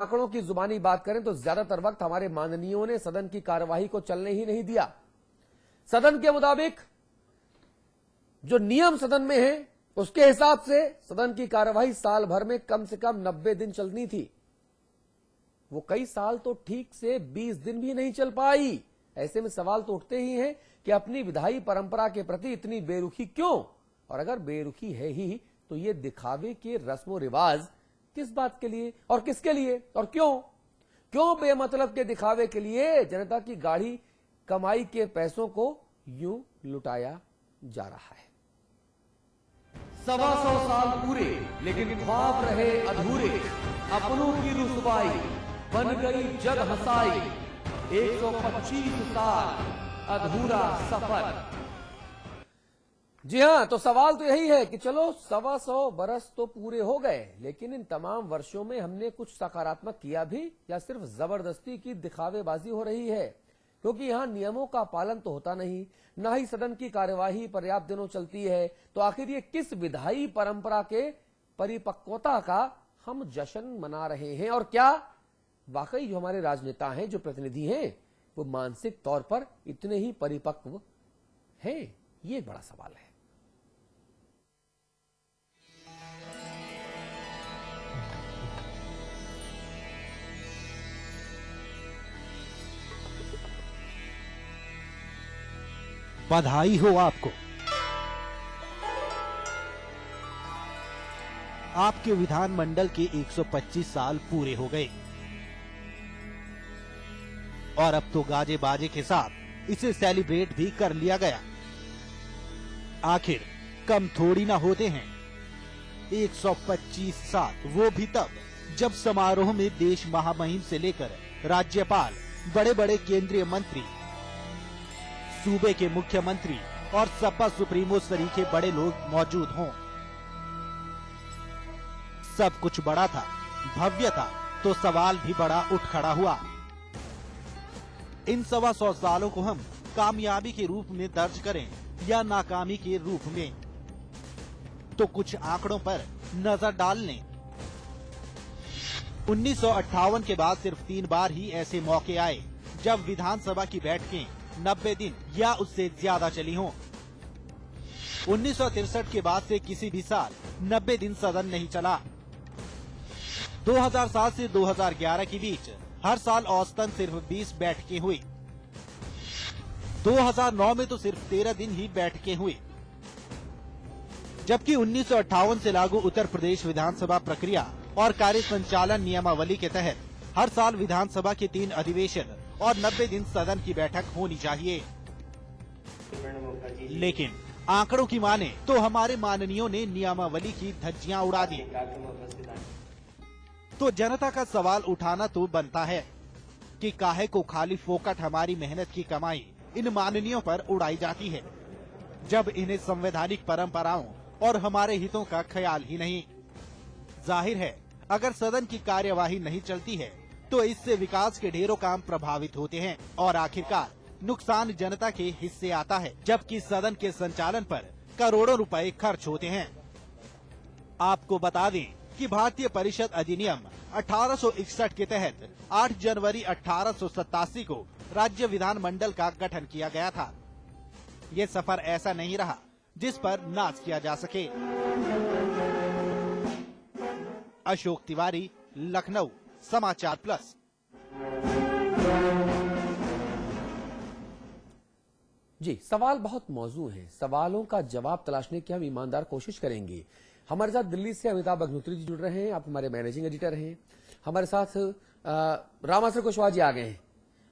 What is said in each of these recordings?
आंकड़ों की जुबानी बात करें तो ज्यादातर वक्त हमारे माननीयों ने सदन की कार्यवाही को चलने ही नहीं दिया। सदन के मुताबिक जो नियम सदन में है उसके हिसाब से सदन की कार्यवाही साल भर में कम से कम 90 दिन चलनी थी। वो कई साल तो ठीक से 20 दिन भी नहीं चल पाई। ऐसे में सवाल तो उठते ही हैं कि अपनी विधायी परंपरा के प्रति इतनी बेरुखी क्यों, और अगर बेरुखी है ही तो ये दिखावे के रस्मो रिवाज किस बात के लिए और किसके लिए और क्यों बेमतलब के दिखावे के लिए जनता की गाढ़ी कमाई के पैसों को यूं लुटाया जा रहा है। 125 साल पूरे लेकिन ख्वाब रहे अधूरे, अपनों की रुसवाई बन गई जग हंसाई, 125 साल अधूरा सफर। जी हां, तो सवाल तो यही है कि चलो 125 बरस तो पूरे हो गए, लेकिन इन तमाम वर्षों में हमने कुछ सकारात्मक किया भी या सिर्फ जबरदस्ती की दिखावेबाजी हो रही है? क्योंकि यहां नियमों का पालन तो होता नहीं, ना ही सदन की कार्यवाही पर्याप्त दिनों चलती है। तो आखिर ये किस विधायी परंपरा के परिपक्वता का हम जश्न मना रहे हैं, और क्या वाकई जो हमारे राजनेता हैं, जो प्रतिनिधि हैं, वो मानसिक तौर पर इतने ही परिपक्व हैं? ये एक बड़ा सवाल है। बधाई हो आपको। आपके विधानमंडल के 125 साल पूरे हो गए और अब तो गाजे बाजे के साथ इसे सेलिब्रेट भी कर लिया गया। आखिर कम थोड़ी ना होते हैं 125 साल, वो भी तब जब समारोह में देश महामहिम से लेकर राज्यपाल, बड़े बड़े केंद्रीय मंत्री, सूबे के मुख्यमंत्री और सपा सुप्रीमो सरीखे बड़े लोग मौजूद हों। सब कुछ बड़ा था, भव्य था, तो सवाल भी बड़ा उठ खड़ा हुआ। इन 125 सालों को हम कामयाबी के रूप में दर्ज करें या नाकामी के रूप में, तो कुछ आंकड़ों पर नजर डाल लें। 1958 के बाद सिर्फ 3 बार ही ऐसे मौके आए जब विधानसभा की बैठकें 90 दिन या उससे ज्यादा चली हों। 1963 के बाद से किसी भी साल 90 दिन सदन नहीं चला। 2007 से 2011 के बीच हर साल औसतन सिर्फ 20 बैठकें हुई। 2009 में तो सिर्फ 13 दिन ही बैठकें हुई, जबकि 1958 से लागू उत्तर प्रदेश विधानसभा प्रक्रिया और कार्य संचालन नियमावली के तहत हर साल विधानसभा के 3 अधिवेशन और 90 दिन सदन की बैठक होनी चाहिए। लेकिन आंकड़ों की माने तो हमारे माननीयों ने नियमावली की धज्जियां उड़ा दी। तो जनता का सवाल उठाना तो बनता है कि काहे को खाली फोकट हमारी मेहनत की कमाई इन माननीयों पर उड़ाई जाती है, जब इन्हें संवैधानिक परंपराओं और हमारे हितों का ख्याल ही नहीं। जाहिर है, अगर सदन की कार्यवाही नहीं चलती है तो इससे विकास के ढेरों काम प्रभावित होते हैं और आखिरकार नुकसान जनता के हिस्से आता है, जबकि सदन के संचालन पर करोड़ों रुपए खर्च होते हैं। आपको बता दें कि भारतीय परिषद अधिनियम 1861 के तहत 8 जनवरी 1887 को राज्य विधानमंडल का गठन किया गया था। ये सफर ऐसा नहीं रहा जिस पर नाज किया जा सके। अशोक तिवारी, लखनऊ, समाचार प्लस। जी, सवाल बहुत मौजू हैं। सवालों का जवाब तलाशने की हम ईमानदार कोशिश करेंगे। हमारे साथ दिल्ली से अमिताभ अग्निहोत्री जी जुड़ रहे हैं, आप हमारे मैनेजिंग एडिटर हैं। हमारे साथ रामाश्रय कुशवाहा जी आ गए हैं,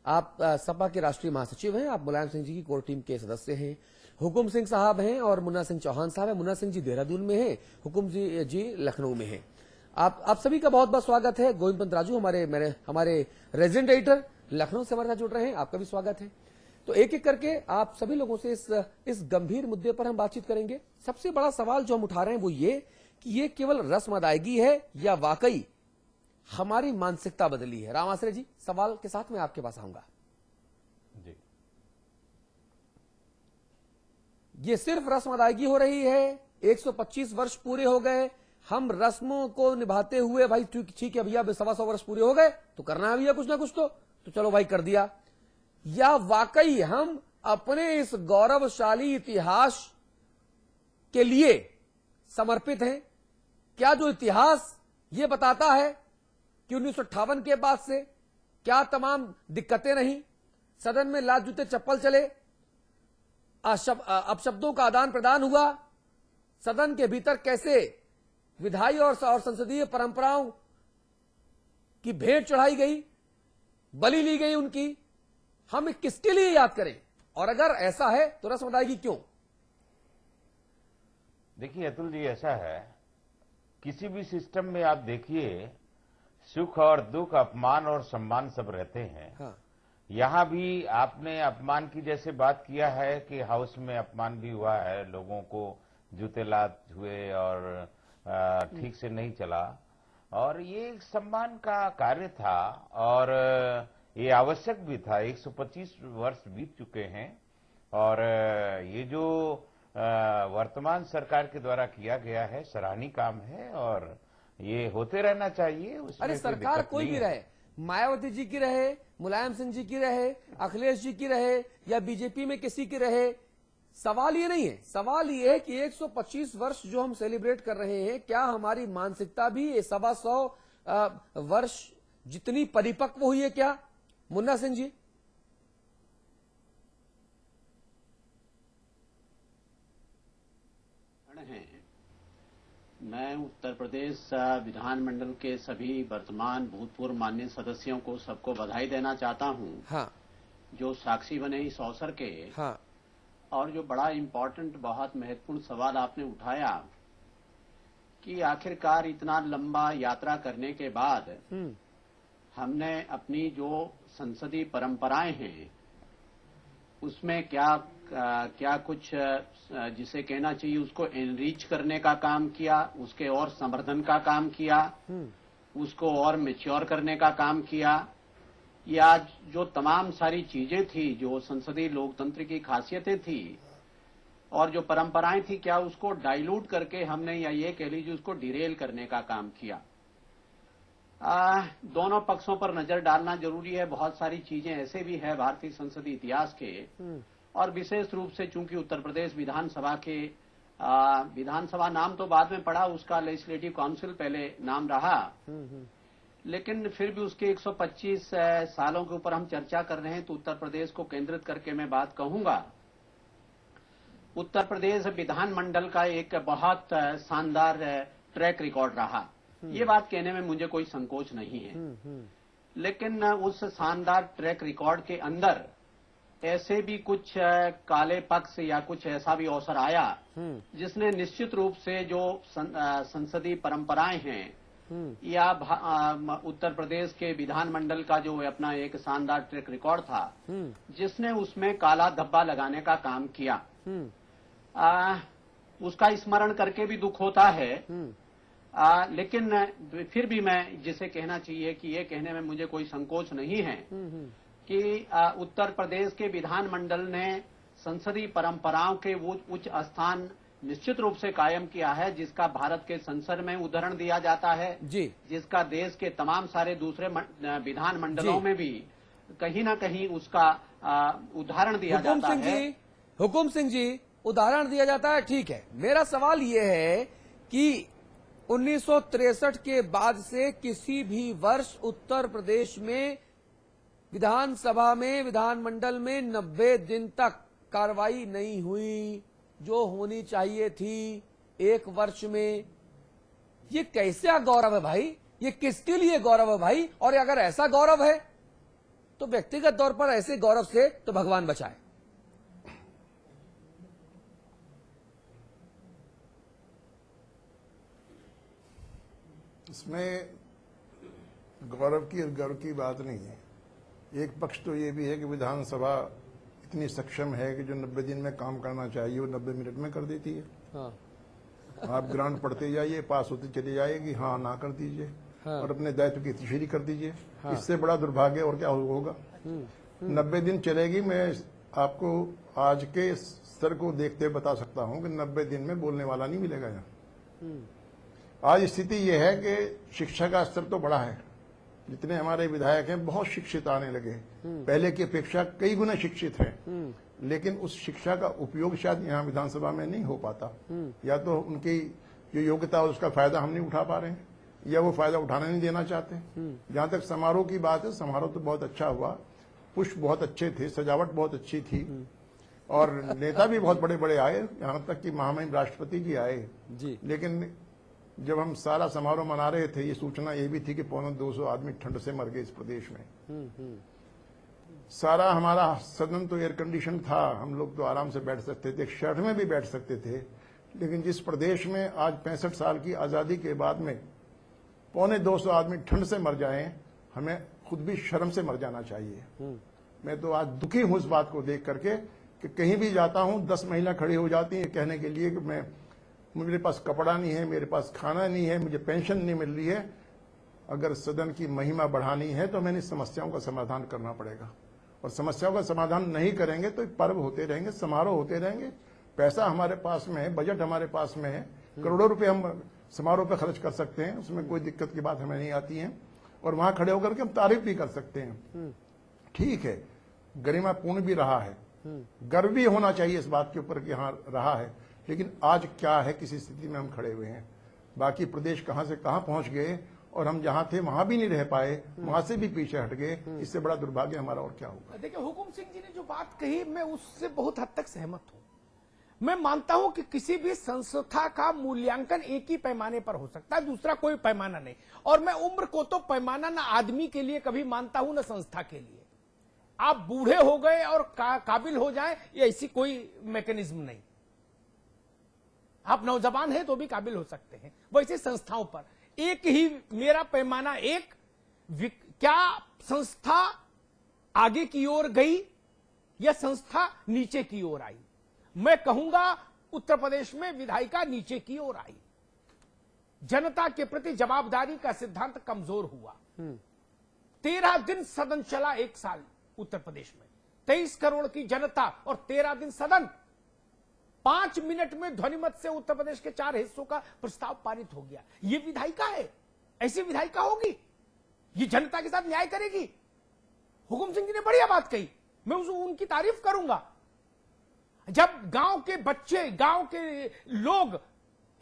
आप सपा के राष्ट्रीय महासचिव हैं, आप मुलायम सिंह जी की कोर टीम के सदस्य हैं। हुकुम सिंह साहब हैं और मुन्ना सिंह चौहान साहब हैं। मुन्ना सिंह जी देहरादून में हैं, हुकुम जी लखनऊ में हैं। आप सभी का बहुत बहुत स्वागत है। गोविंद पंत राजू हमारे रेजिडेंट एडिटर लखनऊ से हमारे साथ जुड़ रहे हैं, आपका भी स्वागत है। तो एक एक करके आप सभी लोगों से इस गंभीर मुद्दे पर हम बातचीत करेंगे। सबसे बड़ा सवाल जो हम उठा रहे हैं वो ये कि ये केवल रस्म अदायगी है या वाकई हमारी मानसिकता बदली है। रामाश्रय जी, सवाल के साथ मैं आपके पास आऊंगा। जी, ये सिर्फ रस्म अदायगी हो रही है? 125 वर्ष पूरे हो गए, हम रस्मों को निभाते हुए भाई ठीक है भैया 125 वर्ष पूरे हो गए तो करना है भैया कुछ ना कुछ तो चलो भाई कर दिया, या वाकई हम अपने इस गौरवशाली इतिहास के लिए समर्पित हैं? क्या जो इतिहास ये बताता है कि 1958 के बाद से क्या तमाम दिक्कतें रही, सदन में लात जूते चप्पल चले, अपशब्दों का आदान प्रदान हुआ, सदन के भीतर कैसे विधायी और संसदीय परंपराओं की भेंट चढ़ाई गई, बलि ली गई उनकी, हम किसके लिए याद करें? और अगर ऐसा है तो रस्म अदायगी क्यों? देखिए अतुल जी, ऐसा है किसी भी सिस्टम में आप देखिए सुख और दुख, अपमान और सम्मान सब रहते हैं। हाँ। यहाँ भी आपने अपमान की जैसे बात किया है कि हाउस में अपमान भी हुआ है, लोगों को जूते लात हुए और ठीक से नहीं चला, और ये एक सम्मान का कार्य था और ये आवश्यक भी था। 125 वर्ष बीत चुके हैं और ये जो वर्तमान सरकार के द्वारा किया गया है सराहनीय काम है और ये होते रहना चाहिए। अरे सरकार कोई भी रहे, मायावती जी की रहे, मुलायम सिंह जी की रहे, अखिलेश जी की रहे या बीजेपी में किसी की रहे, सवाल ये नहीं है। सवाल ये है कि 125 वर्ष जो हम सेलिब्रेट कर रहे हैं, क्या हमारी मानसिकता भी 125 वर्ष जितनी परिपक्व हुई है क्या? मुन्ना सिंह जी। मैं उत्तर प्रदेश विधानमंडल के सभी वर्तमान भूतपूर्व माननीय सदस्यों को सबको बधाई देना चाहता हूं। हाँ। जो साक्षी बने इस अवसर के। हाँ। और जो बड़ा इम्पोर्टेंट, बहुत महत्वपूर्ण सवाल आपने उठाया कि आखिरकार इतना लंबा यात्रा करने के बाद हमने अपनी जो संसदीय परंपराएं हैं उसमें क्या कुछ जिसे कहना चाहिए उसको एनरिच करने का काम किया, उसके और संवर्धन का काम किया, उसको और मैच्योर करने का काम किया, या जो तमाम सारी चीजें थी जो संसदीय लोकतंत्र की खासियतें थी और जो परंपराएं थी, क्या उसको डाइल्यूट करके हमने, या ये कह लीजिए उसको डिरेल करने का काम किया। दोनों पक्षों पर नजर डालना जरूरी है। बहुत सारी चीजें ऐसे भी है भारतीय संसदीय इतिहास के, और विशेष रूप से चूंकि उत्तर प्रदेश विधानसभा के विधानसभा नाम तो बाद में पड़ा, उसका लेजिस्लेटिव काउंसिल पहले नाम रहा, लेकिन फिर भी उसके 125 सालों के ऊपर हम चर्चा कर रहे हैं तो उत्तर प्रदेश को केंद्रित करके मैं बात कहूंगा। उत्तर प्रदेश विधानमंडल का एक बहुत शानदार ट्रैक रिकॉर्ड रहा, ये बात कहने में मुझे कोई संकोच नहीं है। लेकिन उस शानदार ट्रैक रिकॉर्ड के अंदर ऐसे भी कुछ काले पक्ष या कुछ ऐसा भी अवसर आया जिसने निश्चित रूप से जो संसदीय परंपराएं हैं या उत्तर प्रदेश के विधानमंडल का जो अपना एक शानदार ट्रैक रिकॉर्ड था, जिसने उसमें काला धब्बा लगाने का काम किया, उसका स्मरण करके भी दुख होता है। लेकिन फिर भी मैं जिसे कहना चाहिए कि ये कहने में मुझे कोई संकोच नहीं है कि उत्तर प्रदेश के विधानमंडल ने संसदीय परंपराओं के वो उच्च स्थान निश्चित रूप से कायम किया है, जिसका भारत के संसद में उदाहरण दिया जाता है जी, जिसका देश के तमाम सारे दूसरे विधानमंडलों में भी कहीं ना कहीं उसका उदाहरण दिया जाता है। हुकुम सिंह जी, उदाहरण दिया जाता है, ठीक है। मेरा सवाल ये है कि 1963 के बाद से किसी भी वर्ष उत्तर प्रदेश में विधानसभा में, विधानमंडल में 90 दिन तक कार्रवाई नहीं हुई जो होनी चाहिए थी एक वर्ष में। ये कैसा गौरव है भाई? ये किसके लिए गौरव है भाई? और अगर ऐसा गौरव है तो व्यक्तिगत तौर पर ऐसे गौरव से तो भगवान बचाए। इसमें गौरव की और गर्व की बात नहीं है। एक पक्ष तो ये भी है कि विधानसभा इतनी सक्षम है कि जो 90 दिन में काम करना चाहिए वो 90 मिनट में कर देती है। हाँ। आप ग्रांट पढ़ते जाइए, पास होते चले जाएगी, हाँ ना कर दीजिए। हाँ। और अपने दायित्व की तशरीह कर दीजिए। हाँ। इससे बड़ा दुर्भाग्य और क्या होगा? 90 दिन चलेगी। मैं आपको आज के स्तर को देखते बता सकता हूँ कि 90 दिन में बोलने वाला नहीं मिलेगा यहाँ। आज स्थिति यह है कि शिक्षा का स्तर तो बढ़ा है, जितने हमारे विधायक हैं बहुत शिक्षित आने लगे, पहले की अपेक्षा कई गुना शिक्षित हैं, लेकिन उस शिक्षा का उपयोग शायद यहाँ विधानसभा में नहीं हो पाता, या तो उनकी जो योग्यता है उसका फायदा हम नहीं उठा पा रहे हैं, या वो फायदा उठाने नहीं देना चाहते। जहां तक समारोह की बात है, समारोह तो बहुत अच्छा हुआ, पुष्प बहुत अच्छे थे, सजावट बहुत अच्छी थी, और नेता भी बहुत बड़े बड़े आए, यहाँ तक कि महामहिम राष्ट्रपति जी आए जी। लेकिन जब हम सारा समारोह मना रहे थे, ये सूचना ये भी थी कि 250 आदमी ठंड से मर गए इस प्रदेश में। सारा हमारा सदन तो एयर कंडीशन था, हम लोग तो आराम से बैठ सकते थे, शर्ट में भी बैठ सकते थे, लेकिन जिस प्रदेश में आज 65 साल की आजादी के बाद में 250 आदमी ठंड से मर जाएं, हमें खुद भी शर्म से मर जाना चाहिए। मैं तो आज दुखी हूं इस बात को देख करके कि कहीं भी जाता हूं 10 महिला खड़ी हो जाती हैं कहने के लिए कि मेरे पास कपड़ा नहीं है, मेरे पास खाना नहीं है, मुझे पेंशन नहीं मिल रही है। अगर सदन की महिमा बढ़ानी है तो मैंने समस्याओं का समाधान करना पड़ेगा, और समस्याओं का समाधान नहीं करेंगे तो पर्व होते रहेंगे, समारोह होते रहेंगे, पैसा हमारे पास में है, बजट हमारे पास में है, करोड़ों रुपए हम समारोह पे खर्च कर सकते हैं, उसमें कोई दिक्कत की बात हमें नहीं आती है, और वहां खड़े होकर के हम तारीफ भी कर सकते हैं। ठीक है, गरिमापूर्ण भी रहा है, गर्व भी होना चाहिए इस बात के ऊपर कि हाँ रहा है, लेकिन आज क्या है, किसी स्थिति में हम खड़े हुए हैं। बाकी प्रदेश कहां से कहां पहुंच गए, और हम जहां थे वहां भी नहीं रह पाए, वहां से भी पीछे हट गए। इससे बड़ा दुर्भाग्य हमारा और क्या होगा। देखिए, हुकुम सिंह जी ने जो बात कही, मैं उससे बहुत हद तक सहमत हूं। मैं मानता हूं कि किसी भी संस्था का मूल्यांकन एक ही पैमाने पर हो सकता है, दूसरा कोई पैमाना नहीं। और मैं उम्र को तो पैमाना ना आदमी के लिए कभी मानता हूं, ना संस्था के लिए। आप बूढ़े हो गए और काबिल हो जाए, ये ऐसी कोई मैकेनिज्म नहीं। आप नौजवान हैं तो भी काबिल हो सकते हैं। वैसे संस्थाओं पर एक ही मेरा पैमाना, एक क्या संस्था आगे की ओर गई या संस्था नीचे की ओर आई। मैं कहूंगा उत्तर प्रदेश में विधायिका नीचे की ओर आई। जनता के प्रति जवाबदारी का सिद्धांत कमजोर हुआ। 13 दिन सदन चला, 1 साल उत्तर प्रदेश में 23 करोड़ की जनता और 13 दिन सदन। 5 मिनट में ध्वनिमत से उत्तर प्रदेश के 4 हिस्सों का प्रस्ताव पारित हो गया। ये विधायिका है, ऐसी विधायिका होगी, ये जनता के साथ न्याय करेगी। हुकुम सिंह जी ने बढ़िया बात कही, मैं उनकी तारीफ करूंगा। जब गांव के बच्चे, गांव के लोग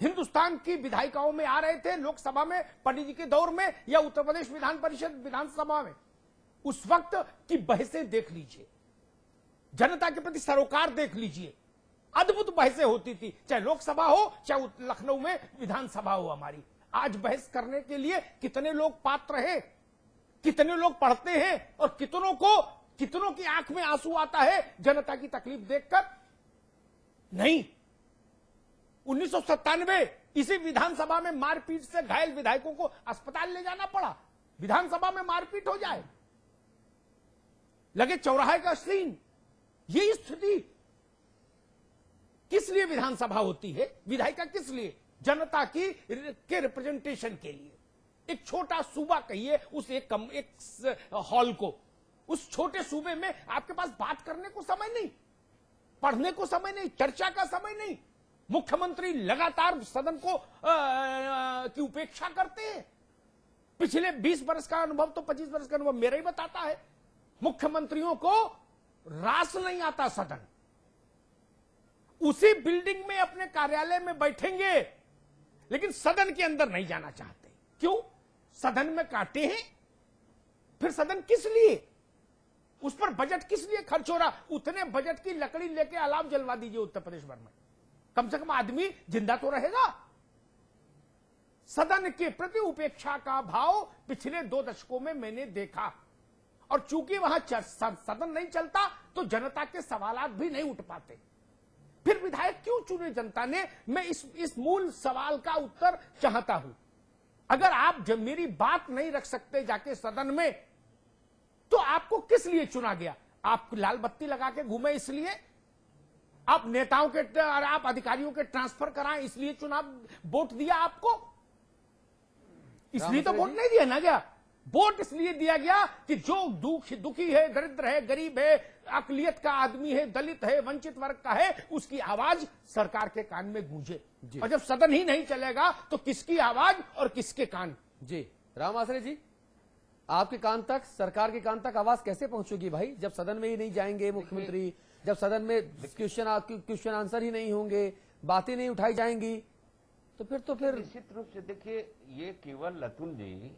हिंदुस्तान की विधायिकाओं में आ रहे थे, लोकसभा में पंडित जी के दौर में या उत्तर प्रदेश विधान परिषद विधानसभा में, उस वक्त की बहसें देख लीजिए, जनता के प्रति सरोकार देख लीजिए, अद्भुत बहसें होती थी, चाहे लोकसभा हो चाहे लखनऊ में विधानसभा हो हमारी। आज बहस करने के लिए कितने लोग पात्र हैं, कितने लोग पढ़ते हैं, और कितनों की आंख में आंसू आता है जनता की तकलीफ देखकर। नहीं, 1997 इसी विधानसभा में मारपीट से घायल विधायकों को अस्पताल ले जाना पड़ा। विधानसभा में मारपीट हो जाए, लगे चौराहे का सीन। ये स्थिति किस लिए विधानसभा होती है? विधायिका किस लिए? जनता के रिप्रेजेंटेशन के लिए। एक छोटा सूबा कहिए, उस एक हॉल को, उस छोटे सूबे में आपके पास बात करने को समय नहीं, पढ़ने को समय नहीं, चर्चा का समय नहीं। मुख्यमंत्री लगातार सदन को की उपेक्षा करते हैं। पिछले 20 वर्ष का अनुभव तो 25 वर्ष का अनुभव मेरा ही बताता है। मुख्यमंत्रियों को रास नहीं आता सदन। उसी बिल्डिंग में अपने कार्यालय में बैठेंगे, लेकिन सदन के अंदर नहीं जाना चाहते। क्यों? सदन में काटे हैं, फिर सदन किस लिए? उस पर बजट किस लिए खर्च हो रहा? उतने बजट की लकड़ी लेके अलाव जलवा दीजिए उत्तर प्रदेश भर में, कम से कम आदमी जिंदा तो रहेगा। सदन के प्रति उपेक्षा का भाव पिछले 2 दशकों में मैंने देखा, और चूंकि वहां सदन नहीं चलता तो जनता के सवालात भी नहीं उठ पाते। फिर विधायक क्यों चुने जनता ने? मैं इस मूल सवाल का उत्तर चाहता हूं। अगर आप जब मेरी बात नहीं रख सकते जाके सदन में, तो आपको किस लिए चुना गया? आप लाल बत्ती लगा के घूमे इसलिए? आप नेताओं के और आप अधिकारियों के ट्रांसफर कराएं इसलिए चुनाव वोट दिया आपको? इसलिए तो वोट नहीं दिया ना गया। वोट इसलिए दिया गया कि जो दुखी है, दरिद्र है, गरीब है, अकलियत का आदमी है, दलित है, वंचित वर्ग का है, उसकी आवाज सरकार के कान में गूंजे। और जब सदन ही नहीं चलेगा तो किसकी आवाज और किसके कान? जी राम आसरे जी, आपके कान तक, सरकार के कान तक आवाज कैसे पहुंचेगी भाई, जब सदन में ही नहीं जाएंगे मुख्यमंत्री, जब सदन में क्वेश्चन आंसर ही नहीं होंगे, बातें नहीं उठाई जाएंगी, तो फिर निश्चित रूप से देखिए, ये केवल अतुल जी